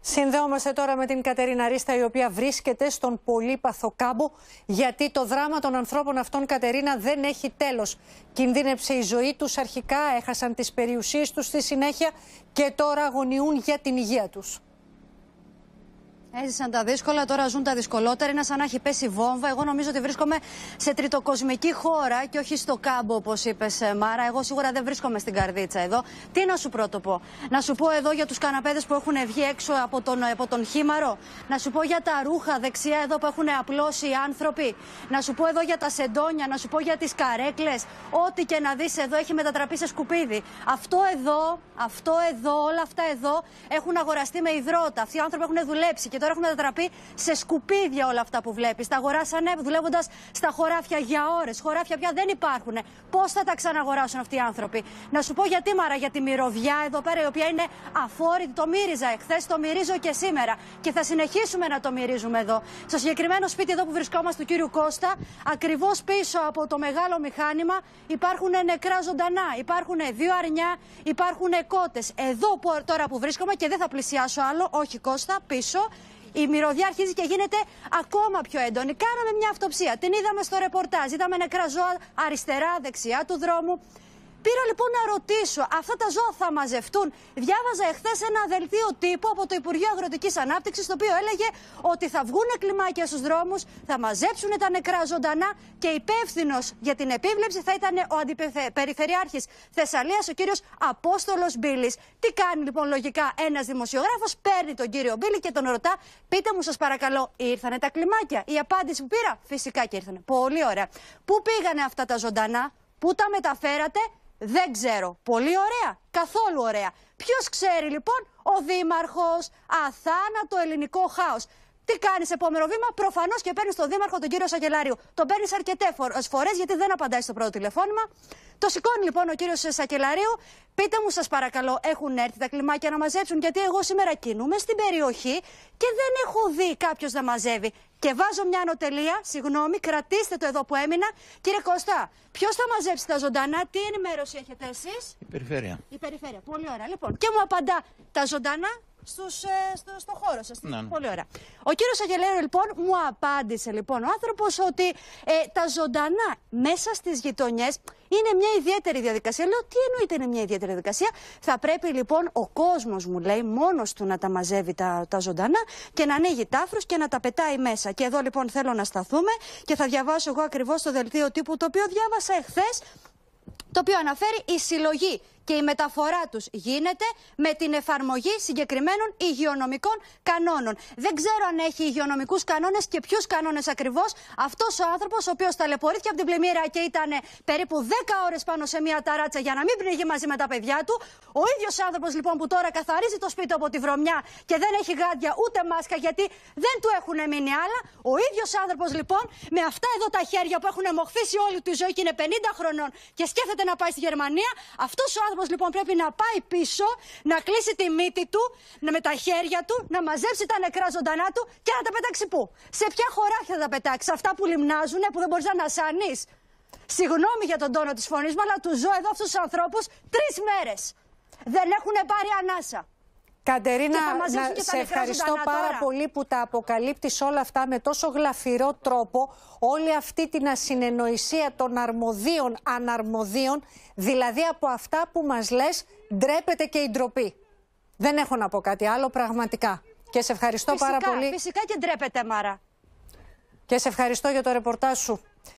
Συνδέομαστε τώρα με την Κατερίνα Ρίστα, η οποία βρίσκεται στον πολύπαθο κάμπο, γιατί το δράμα των ανθρώπων αυτών, Κατερίνα, δεν έχει τέλος. Κινδύνεψε η ζωή τους αρχικά, έχασαν τις περιουσίες τους στη συνέχεια και τώρα αγωνιούν για την υγεία τους. Έζησαν τα δύσκολα, τώρα ζουν τα δυσκολότερα. Είναι σαν να έχει πέσει βόμβα. Εγώ νομίζω ότι βρίσκομαι σε τριτοκοσμική χώρα και όχι στο κάμπο, όπως είπες, Μάρα. Εγώ σίγουρα δεν βρίσκομαι στην καρδίτσα εδώ. Τι να σου πρώτο πω? Να σου πω εδώ για τους καναπέδες που έχουν βγει έξω από τον χήμαρο. Να σου πω για τα ρούχα δεξιά εδώ που έχουν απλώσει οι άνθρωποι. Να σου πω εδώ για τα σεντόνια. Να σου πω για τις καρέκλες. Ό,τι και να δεις εδώ έχει μετατραπεί σε σκουπίδι. Αυτό εδώ, όλα αυτά εδώ έχουν αγοραστεί με υδρότα. Αυτοί οι άνθρωποι έχουν δουλέψει και τώρα έχουν μετατραπεί σε σκουπίδια όλα αυτά που βλέπεις. Τα αγοράσανε δουλεύοντας στα χωράφια για ώρες. Χωράφια πια δεν υπάρχουν. Πώς θα τα ξαναγοράσουν αυτοί οι άνθρωποι? Να σου πω γιατί, Μάρα, για τη μυρωδιά εδώ πέρα, η οποία είναι αφόρητη. Το μύριζα εχθές, το μυρίζω και σήμερα. Και θα συνεχίσουμε να το μυρίζουμε εδώ. Στο συγκεκριμένο σπίτι εδώ που βρισκόμαστε του κύριου Κώστα, ακριβώς πίσω από το μεγάλο μηχάνημα, υπάρχουν νεκρά ζωντανά. Υπάρχουν δύο αρνιά, υπάρχουν κότες. Εδώ τώρα που βρίσκομαι, και δεν θα πλησιάσω άλλο, όχι Κώστα, πίσω. Η μυρωδιά αρχίζει και γίνεται ακόμα πιο έντονη. Κάναμε μια αυτοψία. Την είδαμε στο ρεπορτάζ. Είδαμε νεκρά ζώα αριστερά, δεξιά του δρόμου. Πήρα λοιπόν να ρωτήσω, αυτά τα ζώα θα μαζευτούν? Διάβαζα εχθές ένα δελτίο τύπου από το Υπουργείο Αγροτικής Ανάπτυξης, το οποίο έλεγε ότι θα βγουν κλιμάκια στους δρόμους, θα μαζέψουν τα νεκρά ζωντανά και υπεύθυνος για την επίβλεψη θα ήταν ο Αντιπεριφερειάρχης Θεσσαλίας, ο κύριος Απόστολος Μπίλης. Τι κάνει λοιπόν λογικά ένας δημοσιογράφος? Παίρνει τον κύριο Μπίλη και τον ρωτά, πείτε μου σας παρακαλώ, ήρθανε τα κλιμάκια? Η απάντηση που πήρα, φυσικά και ήρθανε. Πολύ ωραία. Πού πήγανε αυτά τα ζωντανά? Πού τα μεταφέρατε? Δεν ξέρω. Πολύ ωραία. Καθόλου ωραία. Ποιος ξέρει λοιπόν? Ο Δήμαρχος. Αθάνατο ελληνικό χάος. Τι κάνεις επόμενο βήμα? Προφανώς και παίρνεις τον Δήμαρχο, τον κύριο Σακελαρίου. Τον παίρνεις αρκετές φορές γιατί δεν απαντάει στο πρώτο τηλεφώνημα. Το σηκώνει λοιπόν ο κύριος Σακελαρίου. Πείτε μου σας παρακαλώ, έχουν έρθει τα κλιμάκια να μαζέψουν? Γιατί εγώ σήμερα κινούμαι στην περιοχή και δεν έχω δει κάποιος να μαζεύει. Και βάζω μια ανωτελεία, συγγνώμη, κρατήστε το εδώ που έμεινα. Κύριε Κώστα, ποιος θα μαζέψει τα ζωντανά? Τι ενημέρωση έχετε εσείς? Η περιφέρεια. Η περιφέρεια, πολύ ωραία. Λοιπόν, και μου απαντά τα ζωντανά στο χώρο σας. Ναι. Πολύ ωραία. Ο κύριος Αγγελέου λοιπόν μου απάντησε λοιπόν ο άνθρωπος ότι τα ζωντανά μέσα στις γειτονιές είναι μια ιδιαίτερη διαδικασία. Λέω, τι εννοείται είναι μια ιδιαίτερη διαδικασία? Θα πρέπει λοιπόν ο κόσμος, μου λέει, μόνος του να τα μαζεύει τα ζωντανά και να ανοίγει τάφρους και να τα πετάει μέσα. Και εδώ λοιπόν θέλω να σταθούμε και θα διαβάσω εγώ ακριβώς το δελτίο τύπου το οποίο διάβασα εχθές, το οποίο αναφέρει η συλλογή και η μεταφορά τους γίνεται με την εφαρμογή συγκεκριμένων υγειονομικών κανόνων. Δεν ξέρω αν έχει υγειονομικούς κανόνες και ποιους κανόνες ακριβώς αυτός ο άνθρωπος, ο οποίος ταλαιπωρήθηκε από την πλημμύρα και ήταν περίπου 10 ώρες πάνω σε μια ταράτσα για να μην πνιγεί μαζί με τα παιδιά του. Ο ίδιος άνθρωπος λοιπόν που τώρα καθαρίζει το σπίτι από τη βρωμιά και δεν έχει γάντια ούτε μάσκα γιατί δεν του έχουν μείνει άλλα. Ο ίδιος άνθρωπος λοιπόν με αυτά εδώ τα χέρια που έχουν μοχθήσει όλη του ζωή και είναι 50 χρονών και σκέφτεται να πάει στη Γερμανία, αυτός ο άνθρωπος λοιπόν πρέπει να πάει πίσω, να κλείσει τη μύτη του, με τα χέρια του, να μαζέψει τα νεκρά ζωντανά του και να τα πετάξει πού? Σε ποια χωράφια θα τα πετάξει? Αυτά που λιμνάζουνε, που δεν μπορείς να ανασάνεις? Συγγνώμη για τον τόνο της φωνής μου, αλλά τους ζω εδώ αυτούς τους ανθρώπους 3 μέρες. Δεν έχουν πάρει ανάσα. Κατερίνα, σε ευχαριστώ πάρα πολύ που τα αποκαλύπτεις όλα αυτά με τόσο γλαφυρό τρόπο, όλη αυτή την ασυνεννοησία των αρμοδίων, αναρμοδίων, δηλαδή από αυτά που μας λες ντρέπεται και η ντροπή. Δεν έχω να πω κάτι άλλο πραγματικά. Και σε ευχαριστώ πάρα πολύ. Φυσικά και ντρέπεται, Μάρα. Και σε ευχαριστώ για το ρεπορτάζ σου.